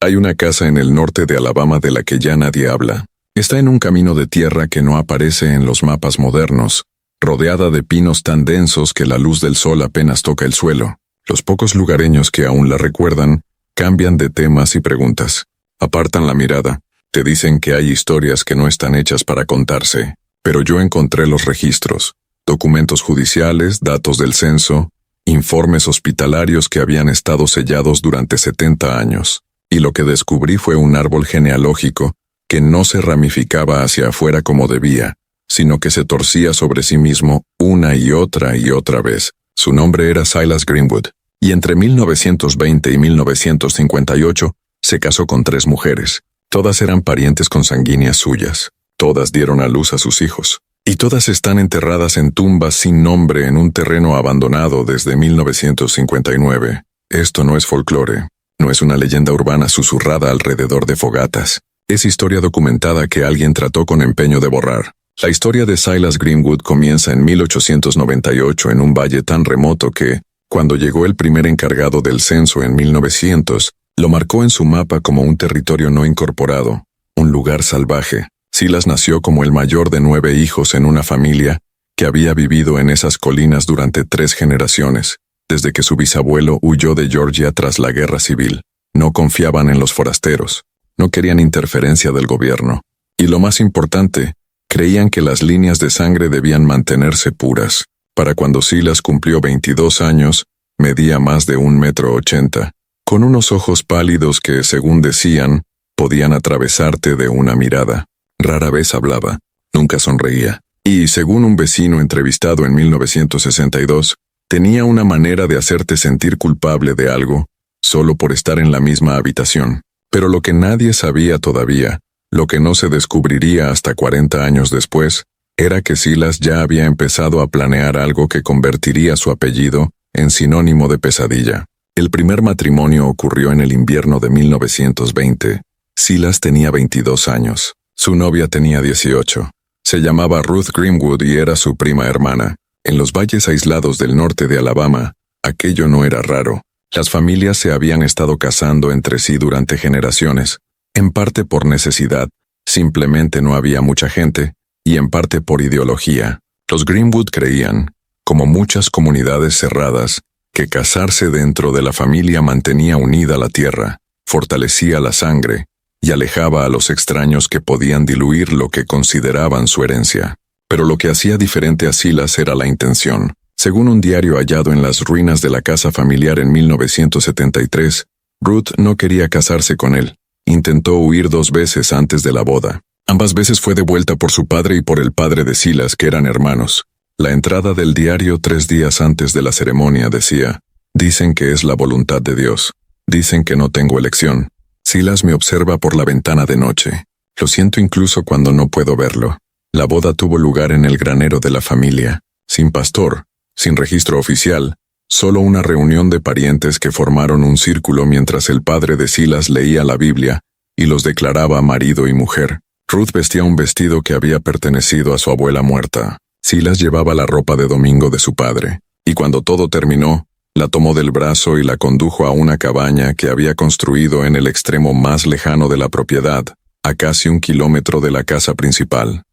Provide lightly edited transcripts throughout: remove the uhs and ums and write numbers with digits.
Hay una casa en el norte de Alabama de la que ya nadie habla. Está en un camino de tierra que no aparece en los mapas modernos, rodeada de pinos tan densos que la luz del sol apenas toca el suelo. Los pocos lugareños que aún la recuerdan cambian de temas y preguntas. Apartan la mirada. Te dicen que hay historias que no están hechas para contarse. Pero yo encontré los registros, documentos judiciales, datos del censo, informes hospitalarios que habían estado sellados durante 70 años. Y lo que descubrí fue un árbol genealógico que no se ramificaba hacia afuera como debía, sino que se torcía sobre sí mismo una y otra vez. Su nombre era Silas Greenwood, y entre 1920 y 1958 se casó con 3 mujeres. Todas eran parientes consanguíneas suyas. Todas dieron a luz a sus hijos. Y todas están enterradas en tumbas sin nombre en un terreno abandonado desde 1959. Esto no es folclore. No es una leyenda urbana susurrada alrededor de fogatas. Es historia documentada que alguien trató con empeño de borrar. La historia de Silas Greenwood comienza en 1898 en un valle tan remoto que, cuando llegó el primer encargado del censo en 1900, lo marcó en su mapa como un territorio no incorporado, un lugar salvaje. Silas nació como el mayor de 9 hijos en una familia que había vivido en esas colinas durante 3 generaciones, desde que su bisabuelo huyó de Georgia tras la guerra civil. No confiaban en los forasteros, no querían interferencia del gobierno, y lo más importante, creían que las líneas de sangre debían mantenerse puras. Para cuando Silas cumplió 22 años, medía más de 1,80 m, con unos ojos pálidos que, según decían, podían atravesarte de una mirada. Rara vez hablaba, nunca sonreía, y, según un vecino entrevistado en 1962, tenía una manera de hacerte sentir culpable de algo, solo por estar en la misma habitación. Pero lo que nadie sabía todavía, lo que no se descubriría hasta 40 años después, era que Silas ya había empezado a planear algo que convertiría su apellido en sinónimo de pesadilla. El primer matrimonio ocurrió en el invierno de 1920. Silas tenía 22 años. Su novia tenía 18. Se llamaba Ruth Greenwood y era su prima hermana. En los valles aislados del norte de Alabama, aquello no era raro. Las familias se habían estado casando entre sí durante generaciones, en parte por necesidad, simplemente no había mucha gente, y en parte por ideología. Los Greenwood creían, como muchas comunidades cerradas, que casarse dentro de la familia mantenía unida la tierra, fortalecía la sangre, y alejaba a los extraños que podían diluir lo que consideraban su herencia. Pero lo que hacía diferente a Silas era la intención. Según un diario hallado en las ruinas de la casa familiar en 1973, Ruth no quería casarse con él. Intentó huir 2 veces antes de la boda. Ambas veces fue devuelta por su padre y por el padre de Silas, que eran hermanos. La entrada del diario 3 días antes de la ceremonia decía: «Dicen que es la voluntad de Dios. Dicen que no tengo elección. Silas me observa por la ventana de noche. Lo siento incluso cuando no puedo verlo». La boda tuvo lugar en el granero de la familia, sin pastor, sin registro oficial, solo una reunión de parientes que formaron un círculo mientras el padre de Silas leía la Biblia y los declaraba marido y mujer. Ruth vestía un vestido que había pertenecido a su abuela muerta. Silas llevaba la ropa de domingo de su padre, y cuando todo terminó, la tomó del brazo y la condujo a una cabaña que había construido en el extremo más lejano de la propiedad, a casi 1 kilómetro de la casa principal.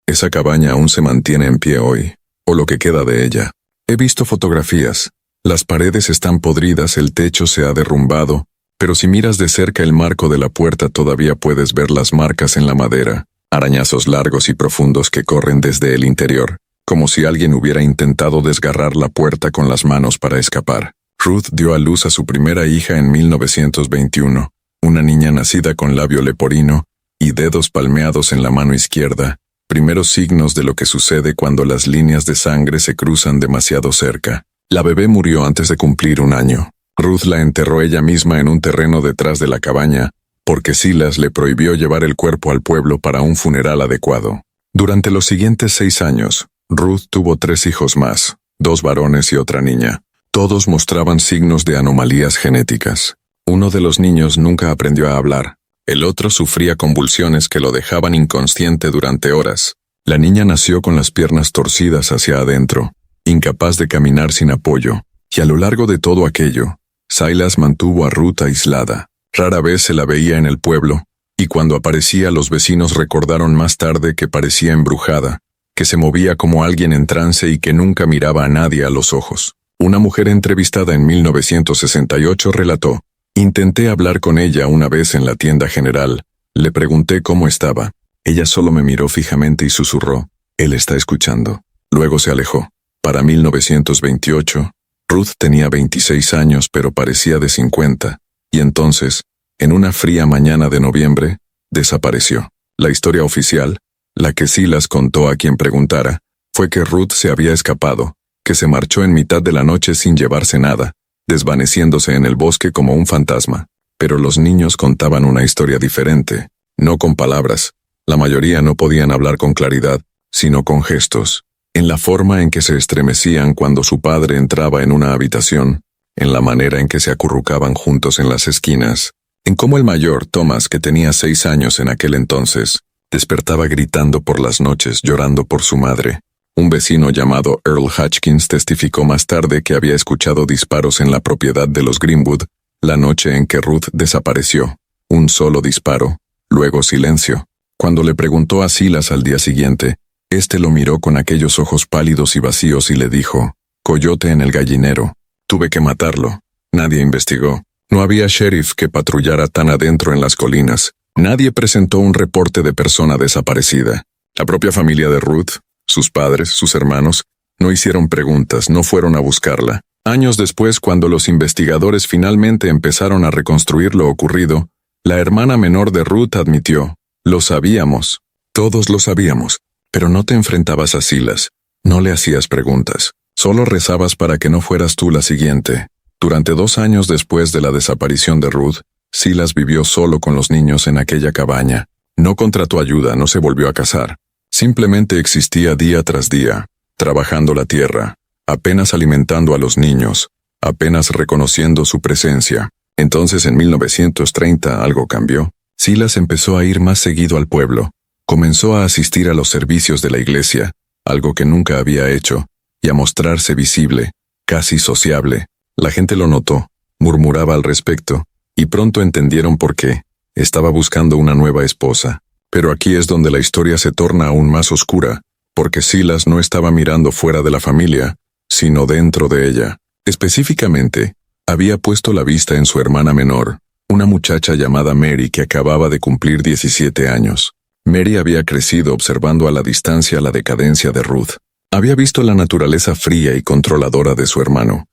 Esa cabaña aún se mantiene en pie hoy, o lo que queda de ella. He visto fotografías. Las paredes están podridas, el techo se ha derrumbado, pero si miras de cerca el marco de la puerta todavía puedes ver las marcas en la madera, arañazos largos y profundos que corren desde el interior, como si alguien hubiera intentado desgarrar la puerta con las manos para escapar. Ruth dio a luz a su primera hija en 1921, una niña nacida con labio leporino y dedos palmeados en la mano izquierda, primeros signos de lo que sucede cuando las líneas de sangre se cruzan demasiado cerca. La bebé murió antes de cumplir 1 año. Ruth la enterró ella misma en un terreno detrás de la cabaña, porque Silas le prohibió llevar el cuerpo al pueblo para un funeral adecuado. Durante los siguientes 6 años, Ruth tuvo 3 hijos más, 2 varones y otra niña. Todos mostraban signos de anomalías genéticas. Uno de los niños nunca aprendió a hablar. El otro sufría convulsiones que lo dejaban inconsciente durante horas. La niña nació con las piernas torcidas hacia adentro, incapaz de caminar sin apoyo, y a lo largo de todo aquello, Silas mantuvo a Ruth aislada. Rara vez se la veía en el pueblo, y cuando aparecía los vecinos recordaron más tarde que parecía embrujada, que se movía como alguien en trance y que nunca miraba a nadie a los ojos. Una mujer entrevistada en 1968 relató: intenté hablar con ella una vez en la tienda general. Le pregunté cómo estaba. Ella solo me miró fijamente y susurró: él está escuchando. Luego se alejó. Para 1928, Ruth tenía 26 años pero parecía de 50, y entonces, en una fría mañana de noviembre, desapareció. La historia oficial, la que Silas contó a quien preguntara, fue que Ruth se había escapado, que se marchó en mitad de la noche sin llevarse nada, desvaneciéndose en el bosque como un fantasma. Pero los niños contaban una historia diferente, no con palabras. La mayoría no podían hablar con claridad, sino con gestos, en la forma en que se estremecían cuando su padre entraba en una habitación, en la manera en que se acurrucaban juntos en las esquinas, en cómo el mayor, Thomas, que tenía 6 años en aquel entonces, despertaba gritando por las noches llorando por su madre. Un vecino llamado Earl Hutchins testificó más tarde que había escuchado disparos en la propiedad de los Greenwood la noche en que Ruth desapareció. Un solo disparo, luego silencio. Cuando le preguntó a Silas al día siguiente, éste lo miró con aquellos ojos pálidos y vacíos y le dijo: coyote en el gallinero. Tuve que matarlo. Nadie investigó. No había sheriff que patrullara tan adentro en las colinas. Nadie presentó un reporte de persona desaparecida. La propia familia de Ruth, sus padres, sus hermanos, no hicieron preguntas, no fueron a buscarla. Años después, cuando los investigadores finalmente empezaron a reconstruir lo ocurrido, la hermana menor de Ruth admitió: lo sabíamos, todos lo sabíamos, pero no te enfrentabas a Silas, no le hacías preguntas, solo rezabas para que no fueras tú la siguiente. Durante 2 años después de la desaparición de Ruth, Silas vivió solo con los niños en aquella cabaña. No contrató ayuda, no se volvió a casar. Simplemente existía día tras día, trabajando la tierra, apenas alimentando a los niños, apenas reconociendo su presencia. Entonces, en 1930, algo cambió. Silas empezó a ir más seguido al pueblo. Comenzó a asistir a los servicios de la iglesia, algo que nunca había hecho, y a mostrarse visible, casi sociable. La gente lo notó, murmuraba al respecto, y pronto entendieron por qué. Estaba buscando una nueva esposa. Pero aquí es donde la historia se torna aún más oscura, porque Silas no estaba mirando fuera de la familia, sino dentro de ella. Específicamente, había puesto la vista en su hermana menor, una muchacha llamada Mary que acababa de cumplir 17 años. Mary había crecido observando a la distancia la decadencia de Ruth. Había visto la naturaleza fría y controladora de su hermano.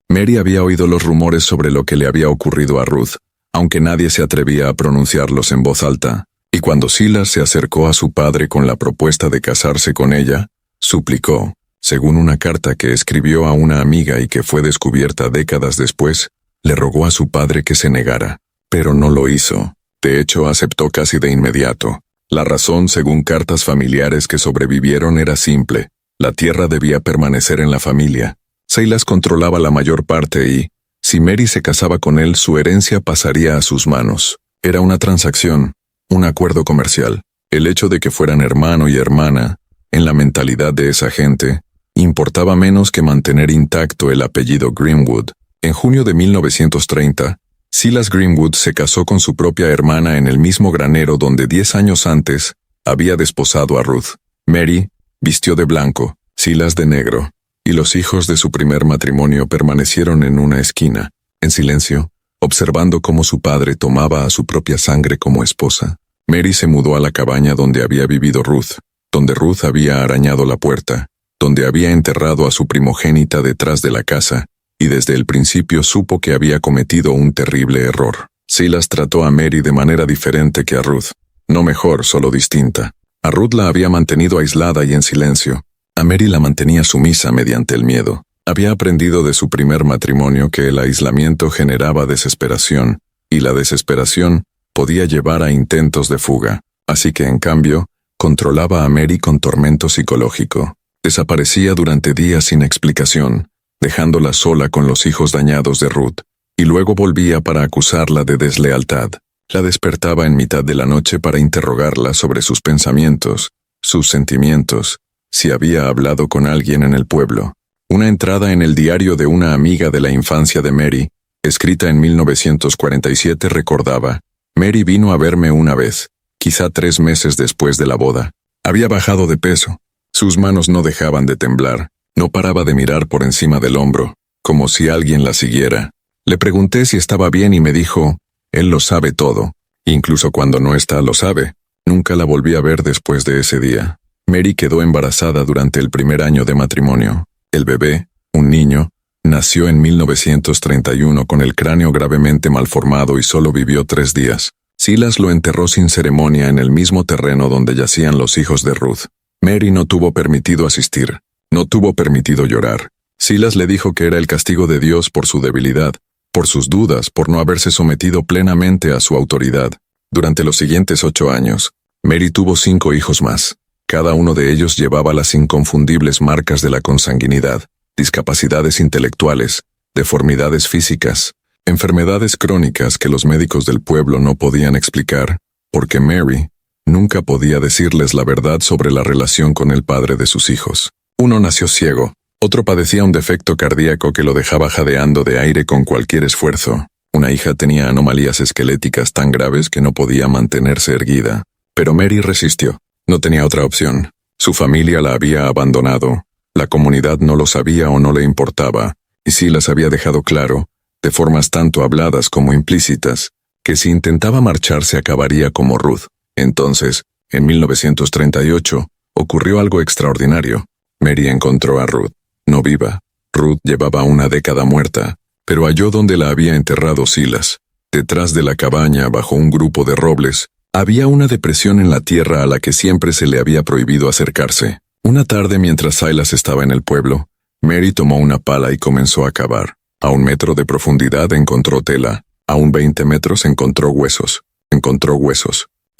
Mary había oído los rumores sobre lo que le había ocurrido a Ruth, aunque nadie se atrevía a pronunciarlos en voz alta, y cuando Silas se acercó a su padre con la propuesta de casarse con ella, suplicó, según una carta que escribió a una amiga y que fue descubierta décadas después, le rogó a su padre que se negara, pero no lo hizo. De hecho, aceptó casi de inmediato. La razón, según cartas familiares que sobrevivieron, era simple: la tierra debía permanecer en la familia. Silas controlaba la mayor parte y, si Mary se casaba con él, su herencia pasaría a sus manos. Era una transacción, un acuerdo comercial. El hecho de que fueran hermano y hermana, en la mentalidad de esa gente, importaba menos que mantener intacto el apellido Greenwood. En junio de 1930, Silas Greenwood se casó con su propia hermana en el mismo granero donde 10 años antes había desposado a Ruth. Mary vistió de blanco, Silas de negro, y los hijos de su primer matrimonio permanecieron en una esquina, en silencio, observando cómo su padre tomaba a su propia sangre como esposa. Mary se mudó a la cabaña donde había vivido Ruth, donde Ruth había arañado la puerta, donde había enterrado a su primogénita detrás de la casa, y desde el principio supo que había cometido un terrible error. Silas trató a Mary de manera diferente que a Ruth, no mejor, solo distinta. A Ruth la había mantenido aislada y en silencio. A Mary la mantenía sumisa mediante el miedo. Había aprendido de su primer matrimonio que el aislamiento generaba desesperación, y la desesperación podía llevar a intentos de fuga. Así que, en cambio, controlaba a Mary con tormento psicológico. Desaparecía durante días sin explicación, dejándola sola con los hijos dañados de Ruth, y luego volvía para acusarla de deslealtad. La despertaba en mitad de la noche para interrogarla sobre sus pensamientos, sus sentimientos, si había hablado con alguien en el pueblo. Una entrada en el diario de una amiga de la infancia de Mary escrita en 1947, recordaba: Mary vino a verme una vez, quizá 3 meses después de la boda. Había bajado de peso. Sus manos no dejaban de temblar. No paraba de mirar por encima del hombro, como si alguien la siguiera. Le pregunté si estaba bien y me dijo: él lo sabe todo. Incluso cuando no está, lo sabe. Nunca la volví a ver después de ese día. Mary quedó embarazada durante el primer año de matrimonio. El bebé, un niño, nació en 1931 con el cráneo gravemente malformado y solo vivió 3 días. Silas lo enterró sin ceremonia en el mismo terreno donde yacían los hijos de Ruth. Mary no tuvo permitido asistir. No tuvo permitido llorar. Silas le dijo que era el castigo de Dios por su debilidad, por sus dudas, por no haberse sometido plenamente a su autoridad. Durante los siguientes 8 años, Mary tuvo 5 hijos más. Cada uno de ellos llevaba las inconfundibles marcas de la consanguinidad: discapacidades intelectuales, deformidades físicas, enfermedades crónicas que los médicos del pueblo no podían explicar, porque Mary nunca podía decirles la verdad sobre la relación con el padre de sus hijos. Uno nació ciego, otro padecía un defecto cardíaco que lo dejaba jadeando de aire con cualquier esfuerzo. Una hija tenía anomalías esqueléticas tan graves que no podía mantenerse erguida. Pero Mary resistió. No tenía otra opción. Su familia la había abandonado. La comunidad no lo sabía o no le importaba, y Silas había dejado claro, de formas tanto habladas como implícitas, que si intentaba marcharse acabaría como Ruth. Entonces, en 1938, ocurrió algo extraordinario. Mary encontró a Ruth, no viva. Ruth llevaba una década muerta, pero halló donde la había enterrado Silas. Detrás de la cabaña, bajo un grupo de robles, había una depresión en la tierra a la que siempre se le había prohibido acercarse. Una tarde, mientras Silas estaba en el pueblo, Mary tomó una pala y comenzó a cavar. A 1 metro de profundidad encontró tela. A 20 metros encontró huesos.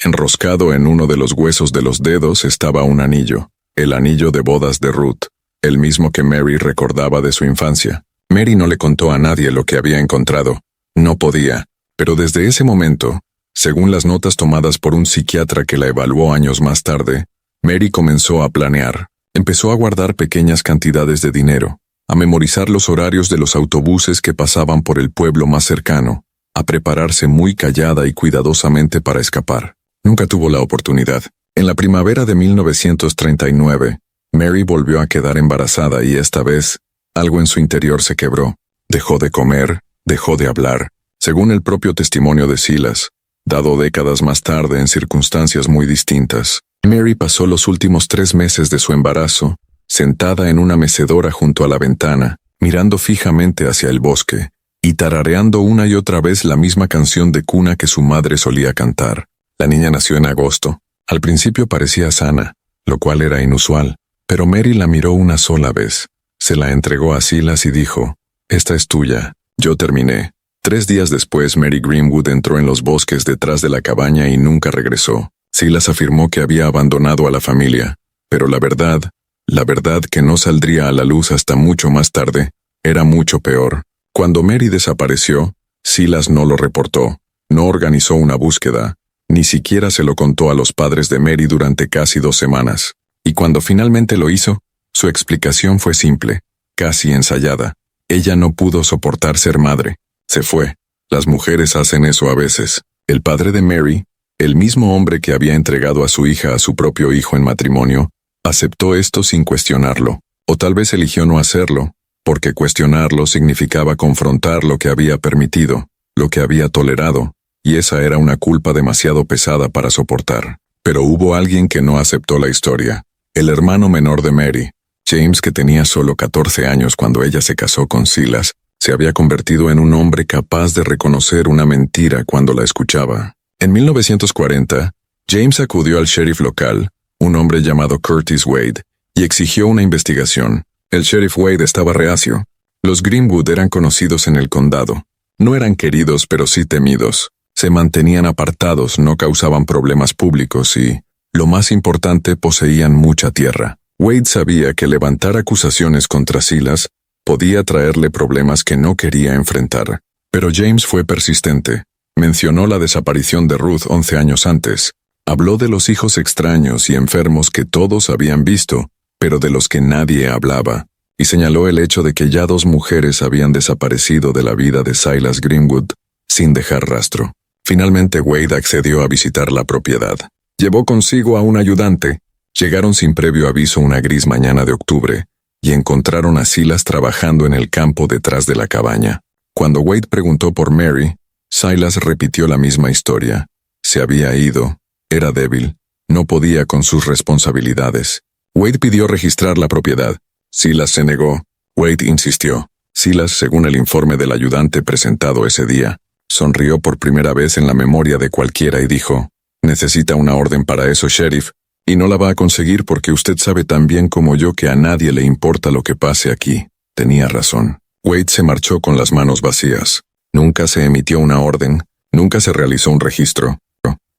Enroscado en uno de los huesos de los dedos estaba un anillo. El anillo de bodas de Ruth, el mismo que Mary recordaba de su infancia. Mary no le contó a nadie lo que había encontrado. No podía, pero desde ese momento, según las notas tomadas por un psiquiatra que la evaluó años más tarde, Mary comenzó a planear. Empezó a guardar pequeñas cantidades de dinero, a memorizar los horarios de los autobuses que pasaban por el pueblo más cercano, a prepararse muy callada y cuidadosamente para escapar. Nunca tuvo la oportunidad. En la primavera de 1939, Mary volvió a quedar embarazada y esta vez, algo en su interior se quebró. Dejó de comer, dejó de hablar. Según el propio testimonio de Silas, dado décadas más tarde en circunstancias muy distintas, Mary pasó los últimos 3 meses de su embarazo, sentada en una mecedora junto a la ventana, mirando fijamente hacia el bosque, y tarareando una y otra vez la misma canción de cuna que su madre solía cantar. La niña nació en agosto. Al principio parecía sana, lo cual era inusual, pero Mary la miró una sola vez. Se la entregó a Silas y dijo: «Esta es tuya, yo terminé». 3 días después, Mary Greenwood entró en los bosques detrás de la cabaña y nunca regresó. Silas afirmó que había abandonado a la familia, pero la verdad que no saldría a la luz hasta mucho más tarde, era mucho peor. Cuando Mary desapareció, Silas no lo reportó, no organizó una búsqueda, ni siquiera se lo contó a los padres de Mary durante casi 2 semanas. Y cuando finalmente lo hizo, su explicación fue simple, casi ensayada. Ella no pudo soportar ser madre. Se fue. Las mujeres hacen eso a veces. El padre de Mary, el mismo hombre que había entregado a su hija a su propio hijo en matrimonio, aceptó esto sin cuestionarlo. O tal vez eligió no hacerlo, porque cuestionarlo significaba confrontar lo que había permitido, lo que había tolerado, y esa era una culpa demasiado pesada para soportar. Pero hubo alguien que no aceptó la historia. El hermano menor de Mary, James, que tenía solo 14 años cuando ella se casó con Silas, se había convertido en un hombre capaz de reconocer una mentira cuando la escuchaba. En 1940, James acudió al sheriff local, un hombre llamado Curtis Wade, y exigió una investigación. El sheriff Wade estaba reacio. Los Greenwood eran conocidos en el condado. No eran queridos, pero sí temidos. Se mantenían apartados, no causaban problemas públicos y, lo más importante, poseían mucha tierra. Wade sabía que levantar acusaciones contra Silas podía traerle problemas que no quería enfrentar. Pero James fue persistente. Mencionó la desaparición de Ruth 11 años antes. Habló de los hijos extraños y enfermos que todos habían visto, pero de los que nadie hablaba. y señaló el hecho de que ya 2 mujeres habían desaparecido de la vida de Silas Greenwood sin dejar rastro. Finalmente Wade accedió a visitar la propiedad. Llevó consigo a un ayudante. Llegaron sin previo aviso una gris mañana de octubre y encontraron a Silas trabajando en el campo detrás de la cabaña. Cuando Wade preguntó por Mary, Silas repitió la misma historia. Se había ido, era débil, no podía con sus responsabilidades. Wade pidió registrar la propiedad. Silas se negó. Wade insistió. Silas, según el informe del ayudante presentado ese día, sonrió por primera vez en la memoria de cualquiera y dijo: «Necesita una orden para eso, sheriff, y no la va a conseguir porque usted sabe tan bien como yo que a nadie le importa lo que pase aquí». Tenía razón. Wade se marchó con las manos vacías. Nunca se emitió una orden, nunca se realizó un registro.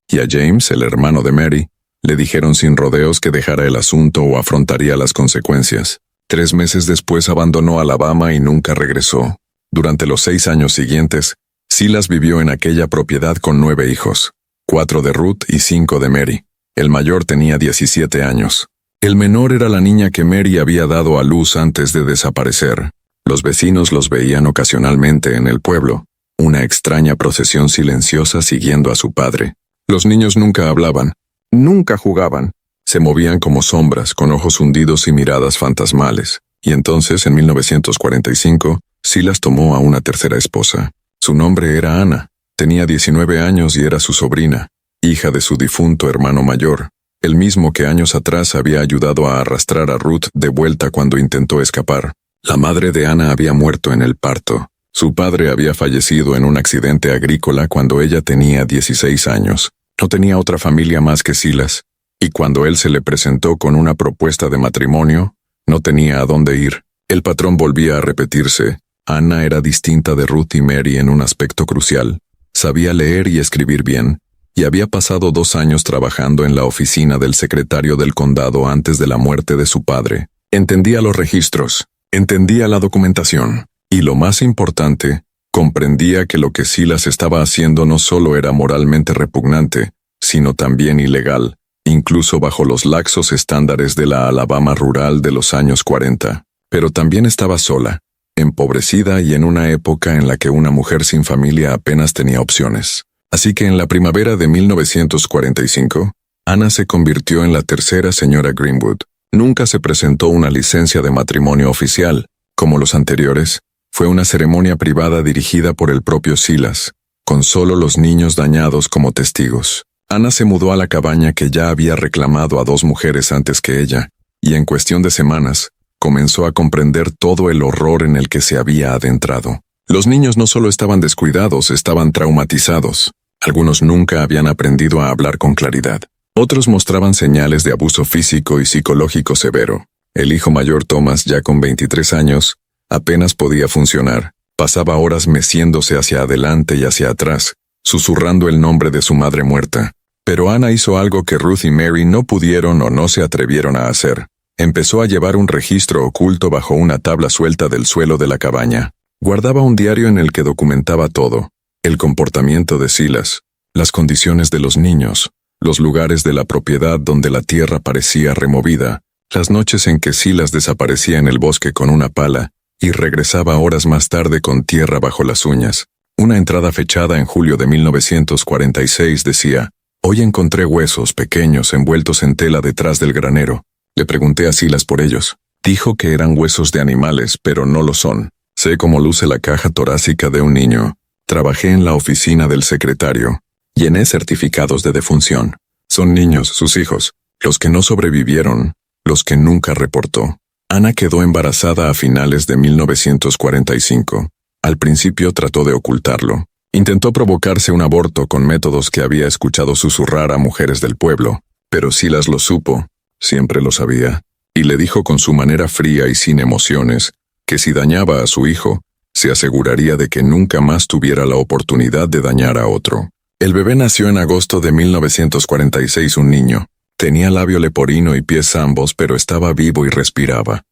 Y a James, el hermano de Mary, le dijeron sin rodeos que dejara el asunto o afrontaría las consecuencias. 3 meses después abandonó Alabama y nunca regresó. Durante los 6 años siguientes, Silas vivió en aquella propiedad con 9 hijos, 4 de Ruth y 5 de Mary. El mayor tenía 17 años. El menor era la niña que Mary había dado a luz antes de desaparecer. Los vecinos los veían ocasionalmente en el pueblo, una extraña procesión silenciosa siguiendo a su padre. Los niños nunca hablaban, nunca jugaban. Se movían como sombras, con ojos hundidos y miradas fantasmales. Y entonces, en 1945, Silas tomó a una tercera esposa. Su nombre era Anna. Tenía 19 años y era su sobrina, hija de su difunto hermano mayor, el mismo que años atrás había ayudado a arrastrar a Ruth de vuelta cuando intentó escapar. La madre de Anna había muerto en el parto. Su padre había fallecido en un accidente agrícola cuando ella tenía 16 años. No tenía otra familia más que Silas, y cuando él se le presentó con una propuesta de matrimonio, no tenía a dónde ir. El patrón volvía a repetirse. Anna era distinta de Ruth y Mary en un aspecto crucial. Sabía leer y escribir bien, y había pasado 2 años trabajando en la oficina del secretario del condado antes de la muerte de su padre. Entendía los registros, entendía la documentación, y lo más importante, comprendía que lo que Silas estaba haciendo no solo era moralmente repugnante, sino también ilegal, incluso bajo los laxos estándares de la Alabama rural de los años 40. Pero también estaba sola, empobrecida y en una época en la que una mujer sin familia apenas tenía opciones. Así que en la primavera de 1945, Anna se convirtió en la tercera señora Greenwood. Nunca se presentó una licencia de matrimonio oficial. Como los anteriores, fue una ceremonia privada dirigida por el propio Silas, con solo los niños dañados como testigos. Anna se mudó a la cabaña que ya había reclamado a 2 mujeres antes que ella, y en cuestión de semanas, comenzó a comprender todo el horror en el que se había adentrado. Los niños no solo estaban descuidados, estaban traumatizados. Algunos nunca habían aprendido a hablar con claridad. Otros mostraban señales de abuso físico y psicológico severo. El hijo mayor Thomas, ya con 23 años, apenas podía funcionar. Pasaba horas meciéndose hacia adelante y hacia atrás, susurrando el nombre de su madre muerta. Pero Anna hizo algo que Ruth y Mary no pudieron o no se atrevieron a hacer. Empezó a llevar un registro oculto bajo una tabla suelta del suelo de la cabaña. Guardaba un diario en el que documentaba todo: el comportamiento de Silas, las condiciones de los niños, los lugares de la propiedad donde la tierra parecía removida, las noches en que Silas desaparecía en el bosque con una pala y regresaba horas más tarde con tierra bajo las uñas. Una entrada fechada en julio de 1946 decía: «Hoy encontré huesos pequeños envueltos en tela detrás del granero. Le pregunté a Silas por ellos. Dijo que eran huesos de animales, pero no lo son. Sé cómo luce la caja torácica de un niño. Trabajé en la oficina del secretario. Llené certificados de defunción. Son niños, sus hijos, los que no sobrevivieron, los que nunca reportó». Anna quedó embarazada a finales de 1945. Al principio trató de ocultarlo. Intentó provocarse un aborto con métodos que había escuchado susurrar a mujeres del pueblo, pero Silas lo supo, siempre lo sabía, y le dijo con su manera fría y sin emociones que si dañaba a su hijo, se aseguraría de que nunca más tuviera la oportunidad de dañar a otro. El bebé nació en agosto de 1946, un niño. Tenía labio leporino y pies ambos, pero estaba vivo y respiraba.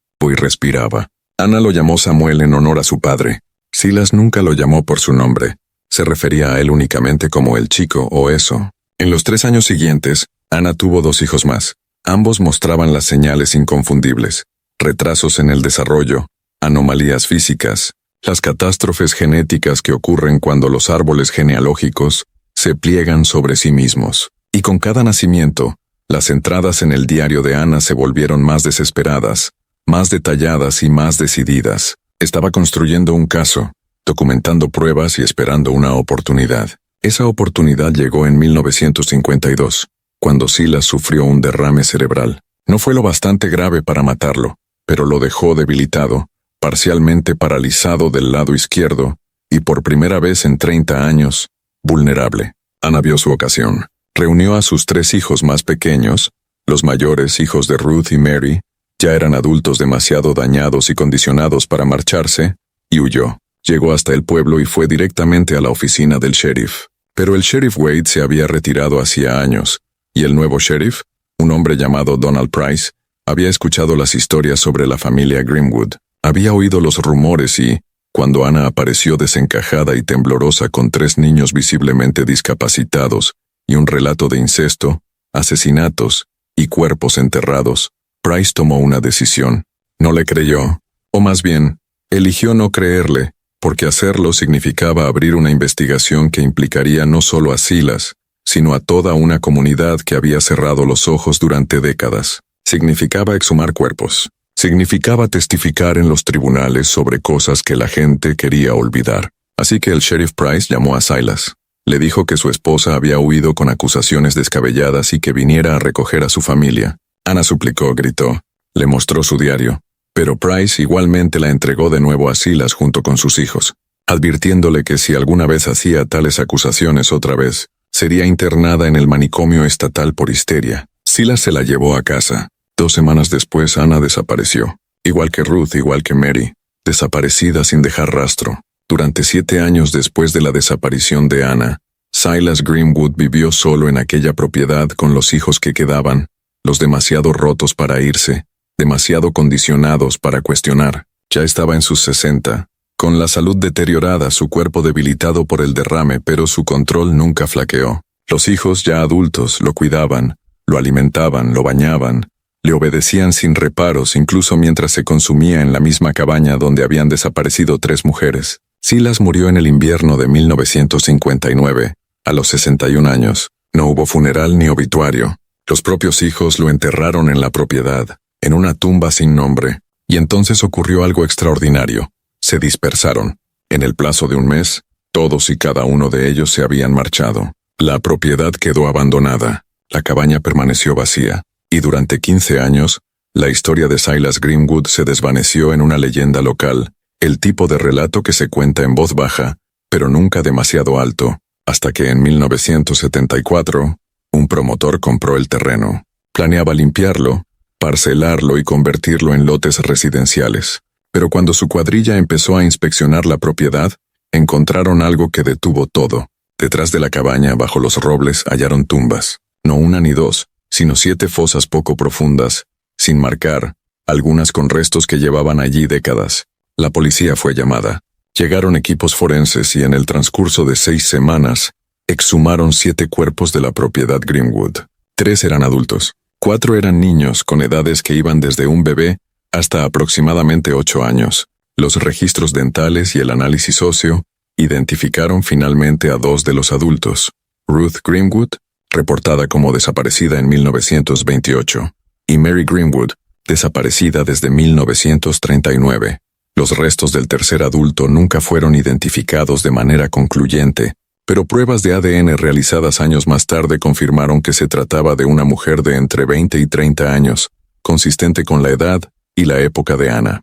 Anna lo llamó Samuel en honor a su padre. Silas nunca lo llamó por su nombre. Se refería a él únicamente como el chico o eso. En los 3 años siguientes, Anna tuvo 2 hijos más. Ambos mostraban las señales inconfundibles. retrasos en el desarrollo, anomalías físicas, las catástrofes genéticas que ocurren cuando los árboles genealógicos se pliegan sobre sí mismos. Y con cada nacimiento, las entradas en el diario de Ana se volvieron más desesperadas, más detalladas y más decididas. Estaba construyendo un caso, documentando pruebas y esperando una oportunidad. Esa oportunidad llegó en 1952, cuando Silas sufrió un derrame cerebral. No fue lo bastante grave para matarlo, pero lo dejó debilitado, parcialmente paralizado del lado izquierdo, y por primera vez en 30 años, vulnerable. Ana vio su ocasión. Reunió a sus 3 hijos más pequeños, los mayores hijos de Ruth y Mary, ya eran adultos demasiado dañados y condicionados para marcharse, y huyó. Llegó hasta el pueblo y fue directamente a la oficina del sheriff. Pero el sheriff Wade se había retirado hacía años, y el nuevo sheriff, un hombre llamado Donald Price, había escuchado las historias sobre la familia Greenwood. Había oído los rumores y, cuando Ana apareció desencajada y temblorosa con 3 niños visiblemente discapacitados y un relato de incesto, asesinatos y cuerpos enterrados, Price tomó una decisión. No le creyó, o más bien, eligió no creerle, porque hacerlo significaba abrir una investigación que implicaría no solo a Silas, sino a toda una comunidad que había cerrado los ojos durante décadas. Significaba exhumar cuerpos. Significaba testificar en los tribunales sobre cosas que la gente quería olvidar. Así que el sheriff Price llamó a Silas. Le dijo que su esposa había huido con acusaciones descabelladas y que viniera a recoger a su familia. Ana suplicó, gritó. Le mostró su diario. Pero Price igualmente la entregó de nuevo a Silas junto con sus hijos, advirtiéndole que si alguna vez hacía tales acusaciones otra vez, sería internada en el manicomio estatal por histeria. Silas se la llevó a casa. 2 semanas después Ana desapareció. Igual que Ruth, igual que Mary, desaparecida sin dejar rastro. Durante 7 años después de la desaparición de Ana, Silas Greenwood vivió solo en aquella propiedad con los hijos que quedaban, los demasiado rotos para irse, demasiado condicionados para cuestionar. Ya estaba en sus 60, con la salud deteriorada, su cuerpo debilitado por el derrame, pero su control nunca flaqueó. Los hijos ya adultos lo cuidaban, lo alimentaban, lo bañaban, le obedecían sin reparos incluso mientras se consumía en la misma cabaña donde habían desaparecido 3 mujeres. Silas murió en el invierno de 1959, a los 61 años. No hubo funeral ni obituario. Los propios hijos lo enterraron en la propiedad, en una tumba sin nombre. Y entonces ocurrió algo extraordinario. Se dispersaron. En el plazo de un mes, todos y cada uno de ellos se habían marchado. La propiedad quedó abandonada. La cabaña permaneció vacía. Y durante 15 años, la historia de Silas Greenwood se desvaneció en una leyenda local, el tipo de relato que se cuenta en voz baja, pero nunca demasiado alto, hasta que en 1974, un promotor compró el terreno. Planeaba limpiarlo, parcelarlo y convertirlo en lotes residenciales. Pero cuando su cuadrilla empezó a inspeccionar la propiedad, encontraron algo que detuvo todo. Detrás de la cabaña, bajo los robles, hallaron tumbas. No una ni 2, sino 7 fosas poco profundas, sin marcar, algunas con restos que llevaban allí décadas. La policía fue llamada. Llegaron equipos forenses y en el transcurso de 6 semanas, exhumaron 7 cuerpos de la propiedad Greenwood. 3 eran adultos. 4 eran niños con edades que iban desde un bebé hasta aproximadamente 8 años. Los registros dentales y el análisis óseo identificaron finalmente a 2 de los adultos. Ruth Greenwood, reportada como desaparecida en 1928, y Mary Greenwood, desaparecida desde 1939. Los restos del tercer adulto nunca fueron identificados de manera concluyente, pero pruebas de ADN realizadas años más tarde confirmaron que se trataba de una mujer de entre 20 y 30 años, consistente con la edad y la época de Ana.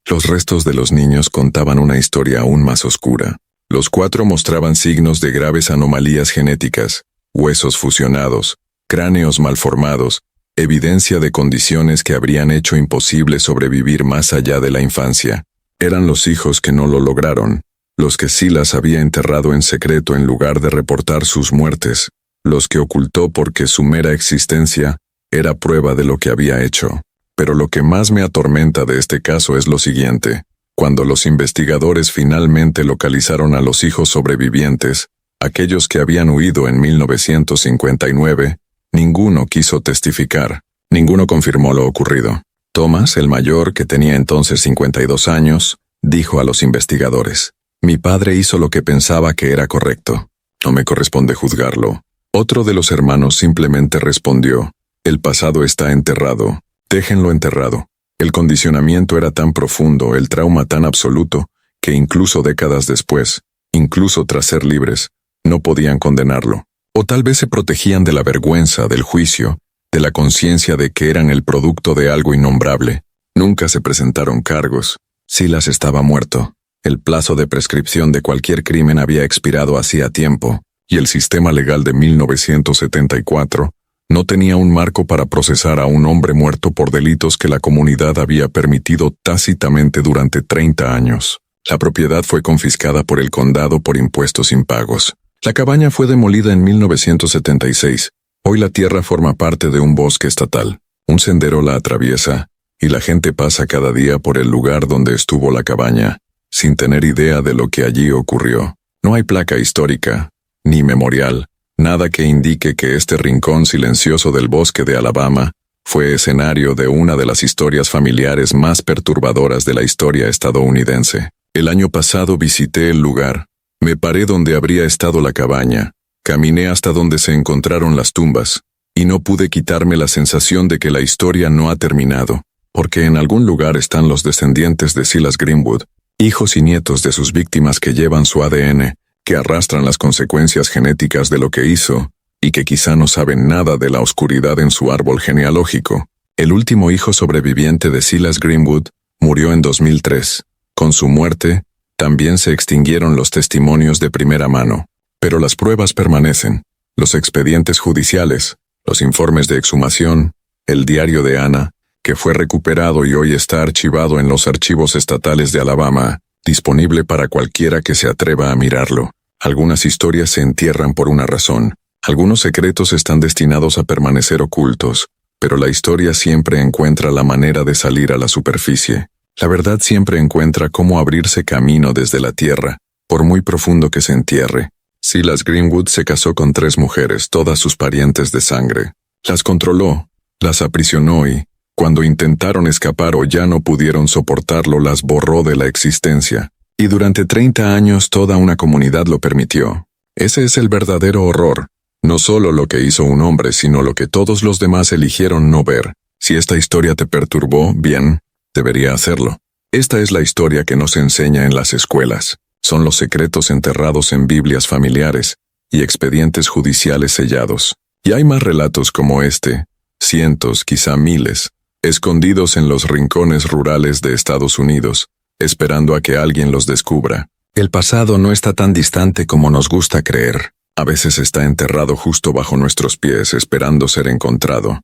Los restos de los niños contaban una historia aún más oscura. Los 4 mostraban signos de graves anomalías genéticas, huesos fusionados, cráneos malformados, evidencia de condiciones que habrían hecho imposible sobrevivir más allá de la infancia. Eran los hijos que no lo lograron, los que Silas había enterrado en secreto en lugar de reportar sus muertes, los que ocultó porque su mera existencia era prueba de lo que había hecho. Pero lo que más me atormenta de este caso es lo siguiente. Cuando los investigadores finalmente localizaron a los hijos sobrevivientes, aquellos que habían huido en 1959, ninguno quiso testificar, ninguno confirmó lo ocurrido. Thomas, el mayor, que tenía entonces 52 años, dijo a los investigadores: «Mi padre hizo lo que pensaba que era correcto. No me corresponde juzgarlo». Otro de los hermanos simplemente respondió: «El pasado está enterrado. Déjenlo enterrado». El condicionamiento era tan profundo, el trauma tan absoluto, que incluso décadas después, incluso tras ser libres, no podían condenarlo. O tal vez se protegían de la vergüenza, del juicio, de la conciencia de que eran el producto de algo innombrable. Nunca se presentaron cargos. Silas estaba muerto. El plazo de prescripción de cualquier crimen había expirado hacía tiempo, y el sistema legal de 1974 no tenía un marco para procesar a un hombre muerto por delitos que la comunidad había permitido tácitamente durante 30 años. La propiedad fue confiscada por el condado por impuestos impagos. La cabaña fue demolida en 1976. Hoy la tierra forma parte de un bosque estatal. Un sendero la atraviesa, y la gente pasa cada día por el lugar donde estuvo la cabaña, sin tener idea de lo que allí ocurrió. No hay placa histórica, ni memorial, nada que indique que este rincón silencioso del bosque de Alabama fue escenario de una de las historias familiares más perturbadoras de la historia estadounidense. El año pasado visité el lugar. Me paré donde habría estado la cabaña, caminé hasta donde se encontraron las tumbas, y no pude quitarme la sensación de que la historia no ha terminado, porque en algún lugar están los descendientes de Silas Greenwood, hijos y nietos de sus víctimas que llevan su ADN, que arrastran las consecuencias genéticas de lo que hizo, y que quizá no saben nada de la oscuridad en su árbol genealógico. El último hijo sobreviviente de Silas Greenwood murió en 2003. Con su muerte, también se extinguieron los testimonios de primera mano. Pero las pruebas permanecen. Los expedientes judiciales, los informes de exhumación, el diario de Ana, que fue recuperado y hoy está archivado en los archivos estatales de Alabama, disponible para cualquiera que se atreva a mirarlo. Algunas historias se entierran por una razón. Algunos secretos están destinados a permanecer ocultos, pero la historia siempre encuentra la manera de salir a la superficie. La verdad siempre encuentra cómo abrirse camino desde la tierra, por muy profundo que se entierre. Silas Greenwood se casó con 3 mujeres, todas sus parientes de sangre. Las controló, las aprisionó y, cuando intentaron escapar o ya no pudieron soportarlo, las borró de la existencia. Y durante 30 años toda una comunidad lo permitió. Ese es el verdadero horror. No solo lo que hizo un hombre, sino lo que todos los demás eligieron no ver. Si esta historia te perturbó, bien, debería hacerlo. Esta es la historia que nos enseña en las escuelas. Son los secretos enterrados en Biblias familiares y expedientes judiciales sellados. Y hay más relatos como este, cientos, quizá miles, escondidos en los rincones rurales de Estados Unidos, esperando a que alguien los descubra. El pasado no está tan distante como nos gusta creer. A veces está enterrado justo bajo nuestros pies, esperando ser encontrado.